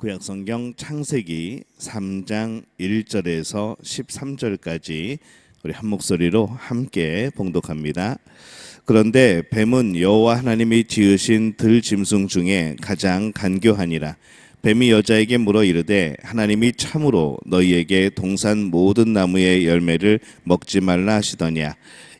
구약성경 창세기 3장 1절에서 13절까지 우리 한 목소리로 함께 봉독합니다. 그런데 뱀은 여호와 하나님이 지으신 들짐승 중에 가장 간교하니라. 뱀이 여자에게 물어 이르되 하나님이 참으로 너희에게 동산 모든 나무의 열매를 먹지 말라 하시더냐.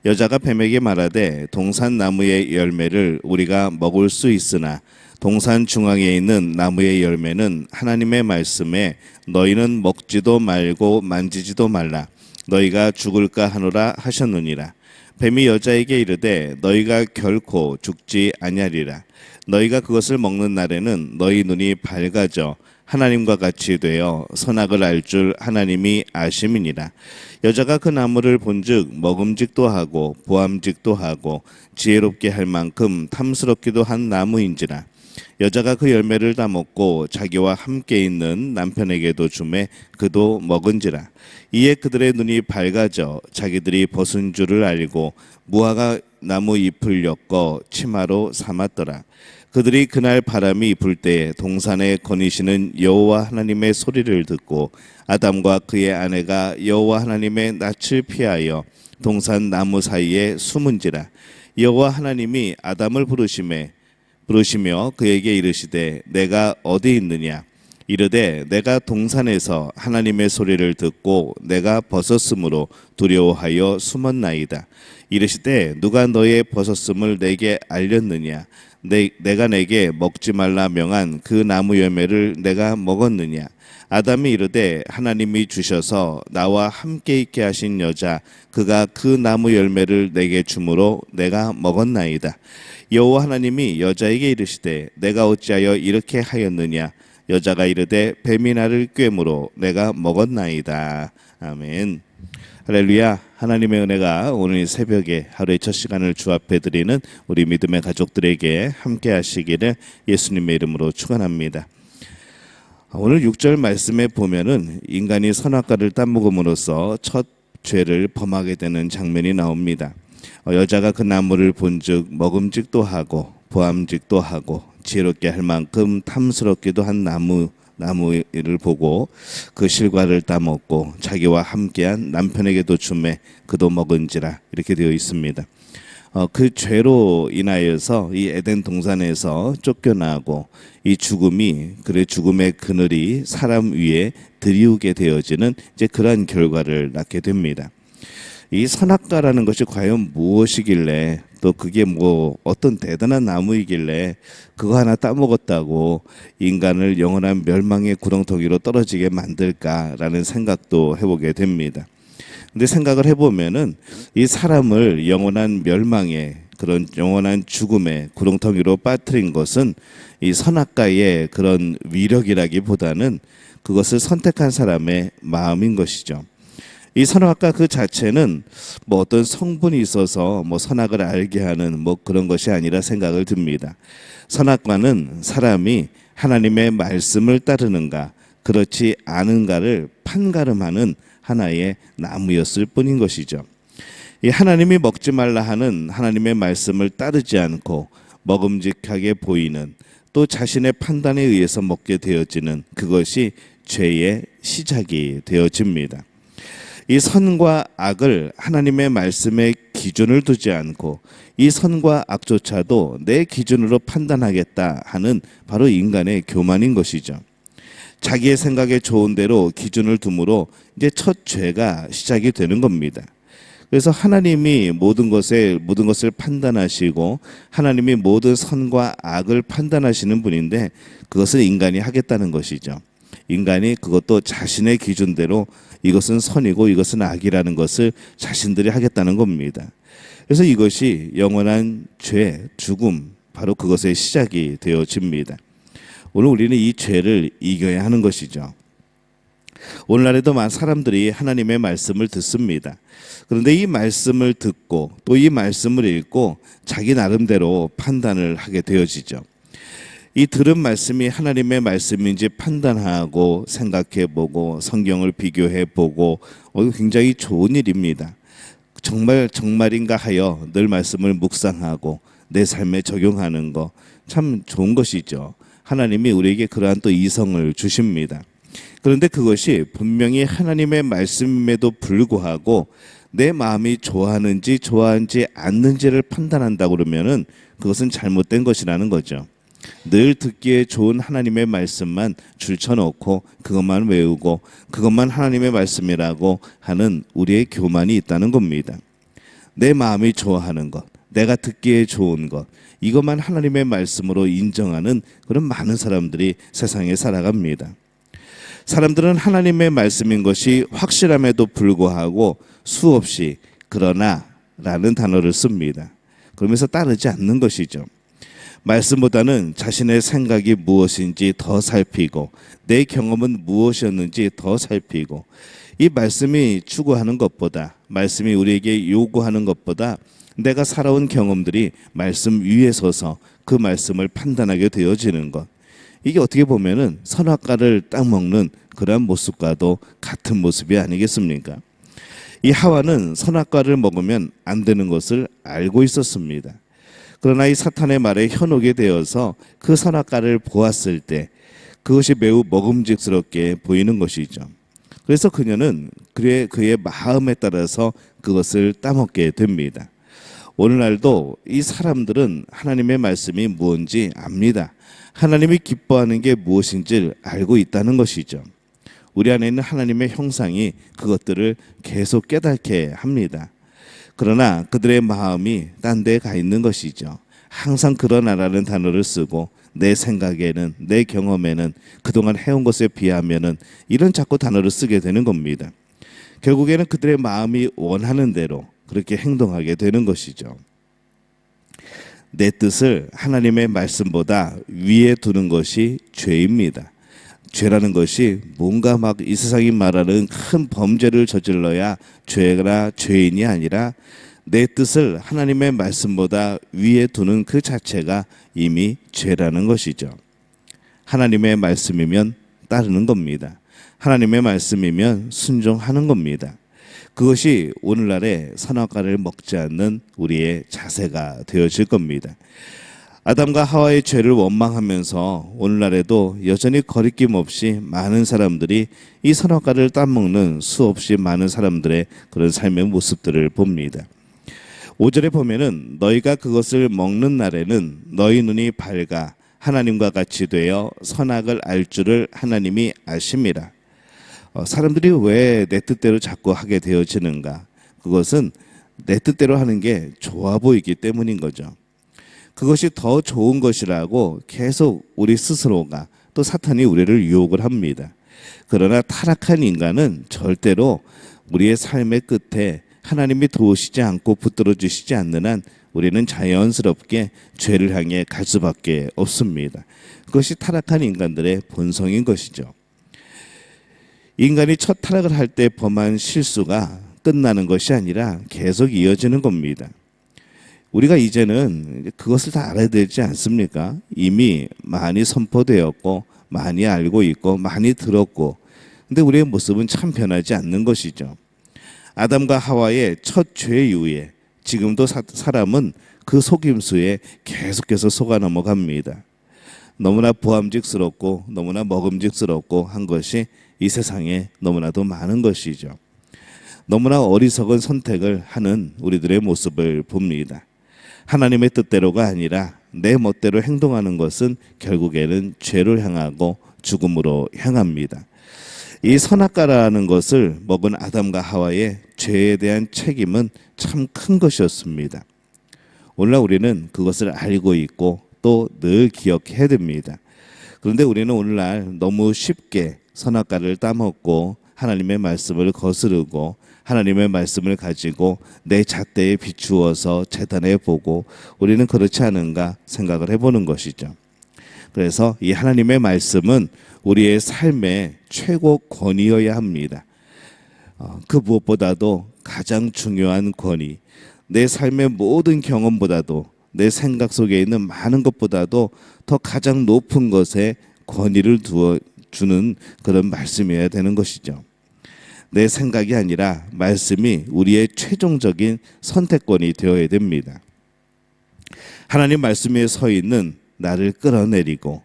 여자가 뱀에게 말하되 동산 나무의 열매를 우리가 먹을 수 있으나 동산 중앙에 있는 나무의 열매는 하나님의 말씀에 너희는 먹지도 말고 만지지도 말라 너희가 죽을까 하노라 하셨느니라. 뱀이 여자에게 이르되 너희가 결코 죽지 아니하리라. 너희가 그것을 먹는 날에는 너희 눈이 밝아져 하나님과 같이 되어 선악을 알 줄 하나님이 아심이니라. 여자가 그 나무를 본즉 먹음직도 하고 보암직도 하고 지혜롭게 할 만큼 탐스럽기도 한 나무인지라. 여자가 그 열매를 다 먹고 자기와 함께 있는 남편에게도 주매 그도 먹은지라. 이에 그들의 눈이 밝아져 자기들이 벗은 줄을 알고 무화과 나무 잎을 엮어 치마로 삼았더라. 그들이 그날 바람이 불 때에 동산에 거니시는 여호와 하나님의 소리를 듣고 아담과 그의 아내가 여호와 하나님의 낯을 피하여 동산 나무 사이에 숨은지라. 여호와 하나님이 아담을 부르시며 그에게 이르시되 내가 어디 있느냐. 이르되 내가 동산에서 하나님의 소리를 듣고 내가 벗었으므로 두려워하여 숨었나이다. 이르시되 누가 너의 벗었음을 내게 알렸느냐. 내가 내게 먹지 말라 명한 그 나무 열매를 내가 먹었느냐. 아담이 이르되 하나님이 주셔서 나와 함께 있게 하신 여자 그가 그 나무 열매를 내게 주므로 내가 먹었나이다. 여호와 하나님이 여자에게 이르시되 내가 어찌하여 이렇게 하였느냐. 여자가 이르되 뱀이 나를 꿰므로 내가 먹었나이다. 아멘. 할렐루야. 하나님의 은혜가 오늘 새벽에 하루의 첫 시간을 주 앞에 드리는 우리 믿음의 가족들에게 함께 하시기를 예수님의 이름으로 축원합니다. 오늘 6절 말씀에 보면은 인간이 선악과를 따먹음으로써 첫 죄를 범하게 되는 장면이 나옵니다. 여자가 그 나무를 본즉 먹음직도 하고 보암직도 하고 지혜롭게 할 만큼 탐스럽기도 한 나무를 보고 그 실과를 따먹고 자기와 함께한 남편에게도 주매 그도 먹은지라 이렇게 되어 있습니다. 그 죄로 인하여서 이 에덴 동산에서 쫓겨나고 이 죽음의 그늘이 사람 위에 들이우게 되어지는 이제 그러한 결과를 낳게 됩니다. 이 선악과라는 것이 과연 무엇이길래 또 그게 뭐 어떤 대단한 나무이길래 그거 하나 따먹었다고 인간을 영원한 멸망의 구렁텅이로 떨어지게 만들까라는 생각도 해보게 됩니다. 근데 생각을 해보면은 이 사람을 영원한 멸망의 그런 영원한 죽음의 구렁텅이로 빠뜨린 것은 이 선악과의 그런 위력이라기보다는 그것을 선택한 사람의 마음인 것이죠. 이 선악과 그 자체는 뭐 어떤 성분이 있어서 뭐 선악을 알게 하는 뭐 그런 것이 아니라 생각을 듭니다. 선악과는 사람이 하나님의 말씀을 따르는가 그렇지 않은가를 판가름하는 하나의 나무였을 뿐인 것이죠. 이 하나님이 먹지 말라 하는 하나님의 말씀을 따르지 않고 먹음직하게 보이는 또 자신의 판단에 의해서 먹게 되어지는 그것이 죄의 시작이 되어집니다. 이 선과 악을 하나님의 말씀에 기준을 두지 않고 이 선과 악조차도 내 기준으로 판단하겠다 하는 바로 인간의 교만인 것이죠. 자기의 생각에 좋은 대로 기준을 둠으로 이제 첫 죄가 시작이 되는 겁니다. 그래서 하나님이 모든 것을 판단하시고 하나님이 모든 선과 악을 판단하시는 분인데 그것을 인간이 하겠다는 것이죠. 인간이 그것도 자신의 기준대로 이것은 선이고 이것은 악이라는 것을 자신들이 하겠다는 겁니다. 그래서 이것이 영원한 죄, 죽음, 바로 그것의 시작이 되어집니다. 오늘 우리는 이 죄를 이겨야 하는 것이죠. 오늘날에도 많은 사람들이 하나님의 말씀을 듣습니다. 그런데 이 말씀을 듣고 또 이 말씀을 읽고 자기 나름대로 판단을 하게 되어지죠. 이 들은 말씀이 하나님의 말씀인지 판단하고 생각해보고 성경을 비교해보고 굉장히 좋은 일입니다. 정말인가 하여 늘 말씀을 묵상하고 내 삶에 적용하는 거 참 좋은 것이죠. 하나님이 우리에게 그러한 또 이성을 주십니다. 그런데 그것이 분명히 하나님의 말씀임에도 불구하고 내 마음이 좋아하는지 좋아하지 않는지를 판단한다 그러면은 그것은 잘못된 것이라는 거죠. 늘 듣기에 좋은 하나님의 말씀만 줄쳐놓고 그것만 외우고 그것만 하나님의 말씀이라고 하는 우리의 교만이 있다는 겁니다. 내 마음이 좋아하는 것, 내가 듣기에 좋은 것, 이것만 하나님의 말씀으로 인정하는 그런 많은 사람들이 세상에 살아갑니다. 사람들은 하나님의 말씀인 것이 확실함에도 불구하고 수없이 그러나 라는 단어를 씁니다. 그러면서 따르지 않는 것이죠. 말씀보다는 자신의 생각이 무엇인지 더 살피고 내 경험은 무엇이었는지 더 살피고 이 말씀이 추구하는 것보다 말씀이 우리에게 요구하는 것보다 내가 살아온 경험들이 말씀 위에 서서 그 말씀을 판단하게 되어지는 것, 이게 어떻게 보면은 선악과를 딱 먹는 그러한 모습과도 같은 모습이 아니겠습니까? 이 하와는 선악과를 먹으면 안 되는 것을 알고 있었습니다. 그러나 이 사탄의 말에 현혹이 되어서 그 선악과를 보았을 때 그것이 매우 먹음직스럽게 보이는 것이죠. 그래서 그녀는 그의 마음에 따라서 그것을 따먹게 됩니다. 오늘날도 이 사람들은 하나님의 말씀이 무엇인지 압니다. 하나님이 기뻐하는 게 무엇인지를 알고 있다는 것이죠. 우리 안에 있는 하나님의 형상이 그것들을 계속 깨닫게 합니다. 그러나 그들의 마음이 딴 데 가 있는 것이죠. 항상 그러나라는 단어를 쓰고 내 생각에는, 내 경험에는, 그동안 해온 것에 비하면은 이런 자꾸 단어를 쓰게 되는 겁니다. 결국에는 그들의 마음이 원하는 대로 그렇게 행동하게 되는 것이죠. 내 뜻을 하나님의 말씀보다 위에 두는 것이 죄입니다. 죄라는 것이 뭔가 막 이 세상이 말하는 큰 범죄를 저질러야 죄가 죄인이 아니라 내 뜻을 하나님의 말씀보다 위에 두는 그 자체가 이미 죄라는 것이죠. 하나님의 말씀이면 따르는 겁니다. 하나님의 말씀이면 순종하는 겁니다. 그것이 오늘날의 선악과를 먹지 않는 우리의 자세가 되어질 겁니다. 아담과 하와의 죄를 원망하면서 오늘날에도 여전히 거리낌 없이 많은 사람들이 이 선악과를 따먹는 수없이 많은 사람들의 그런 삶의 모습들을 봅니다. 5절에 보면은 너희가 그것을 먹는 날에는 너희 눈이 밝아 하나님과 같이 되어 선악을 알 줄을 하나님이 아심이라. 사람들이 왜 내 뜻대로 자꾸 하게 되어지는가? 그것은 내 뜻대로 하는 게 좋아 보이기 때문인 거죠. 그것이 더 좋은 것이라고 계속 우리 스스로가 또 사탄이 우리를 유혹을 합니다. 그러나 타락한 인간은 절대로 우리의 삶의 끝에 하나님이 도우시지 않고 붙들어 주시지 않는 한 우리는 자연스럽게 죄를 향해 갈 수밖에 없습니다. 그것이 타락한 인간들의 본성인 것이죠. 인간이 첫 타락을 할 때 범한 실수가 끝나는 것이 아니라 계속 이어지는 겁니다. 우리가 이제는 그것을 다 알아야 되지 않습니까? 이미 많이 선포되었고 많이 알고 있고 많이 들었고, 근데 우리의 모습은 참 변하지 않는 것이죠. 아담과 하와의 첫 죄 이후에 지금도 사람은 그 속임수에 계속해서 속아 넘어갑니다. 너무나 보암직스럽고 너무나 먹음직스럽고 한 것이 이 세상에 너무나도 많은 것이죠. 너무나 어리석은 선택을 하는 우리들의 모습을 봅니다. 하나님의 뜻대로가 아니라 내 멋대로 행동하는 것은 결국에는 죄를 향하고 죽음으로 향합니다. 이 선악과라는 것을 먹은 아담과 하와의 죄에 대한 책임은 참 큰 것이었습니다. 오늘날 우리는 그것을 알고 있고 또 늘 기억해야 됩니다. 그런데 우리는 오늘날 너무 쉽게 선악과를 따먹고 하나님의 말씀을 거스르고 하나님의 말씀을 가지고 내 잣대에 비추어서 재단해 보고 우리는 그렇지 않은가 생각을 해보는 것이죠. 그래서 이 하나님의 말씀은 우리의 삶의 최고 권위여야 합니다. 그 무엇보다도 가장 중요한 권위, 내 삶의 모든 경험보다도 내 생각 속에 있는 많은 것보다도 더 가장 높은 것에 권위를 주는 그런 말씀이어야 되는 것이죠. 내 생각이 아니라 말씀이 우리의 최종적인 선택권이 되어야 됩니다. 하나님 말씀 위에 서 있는 나를 끌어내리고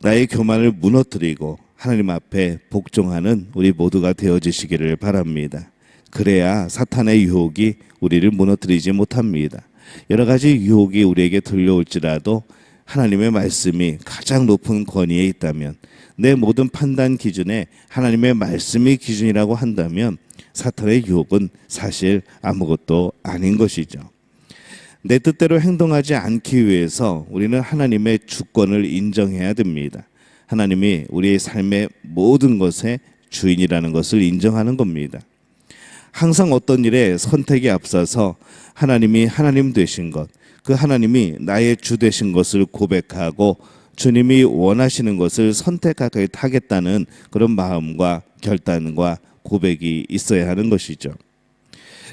나의 교만을 무너뜨리고 하나님 앞에 복종하는 우리 모두가 되어주시기를 바랍니다. 그래야 사탄의 유혹이 우리를 무너뜨리지 못합니다. 여러 가지 유혹이 우리에게 들려올지라도 하나님의 말씀이 가장 높은 권위에 있다면, 내 모든 판단 기준에 하나님의 말씀이 기준이라고 한다면 사탄의 유혹은 사실 아무것도 아닌 것이죠. 내 뜻대로 행동하지 않기 위해서 우리는 하나님의 주권을 인정해야 됩니다. 하나님이 우리의 삶의 모든 것의 주인이라는 것을 인정하는 겁니다. 항상 어떤 일에 선택이 앞서서 하나님이 하나님 되신 것, 그 하나님이 나의 주 되신 것을 고백하고 주님이 원하시는 것을 선택하겠다는 그런 마음과 결단과 고백이 있어야 하는 것이죠.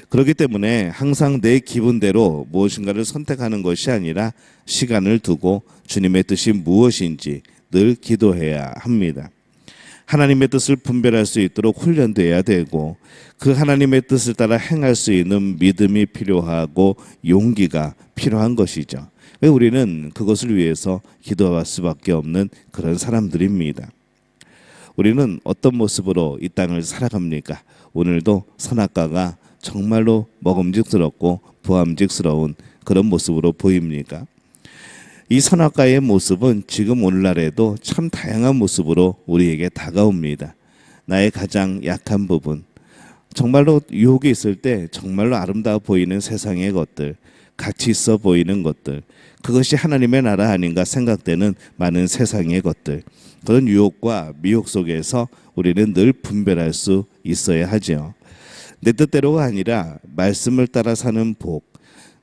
그렇기 때문에 항상 내 기분대로 무엇인가를 선택하는 것이 아니라 시간을 두고 주님의 뜻이 무엇인지 늘 기도해야 합니다. 하나님의 뜻을 분별할 수 있도록 훈련돼야 되고, 그 하나님의 뜻을 따라 행할 수 있는 믿음이 필요하고 용기가 필요한 것이죠. 우리는 그것을 위해서 기도할 수밖에 없는 그런 사람들입니다. 우리는 어떤 모습으로 이 땅을 살아갑니까? 오늘도 선악과가 정말로 먹음직스럽고 부함직스러운 그런 모습으로 보입니까? 이 선악과의 모습은 지금 오늘날에도 참 다양한 모습으로 우리에게 다가옵니다. 나의 가장 약한 부분, 정말로 유혹이 있을 때 정말로 아름다워 보이는 세상의 것들, 가치 있어 보이는 것들, 그것이 하나님의 나라 아닌가 생각되는 많은 세상의 것들, 그런 유혹과 미혹 속에서 우리는 늘 분별할 수 있어야 하죠. 내 뜻대로가 아니라 말씀을 따라 사는 복,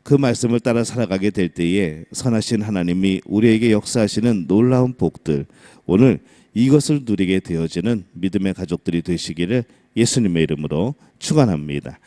그 말씀을 따라 살아가게 될 때에 선하신 하나님이 우리에게 역사하시는 놀라운 복들, 오늘 이것을 누리게 되어지는 믿음의 가족들이 되시기를 예수님의 이름으로 축원합니다.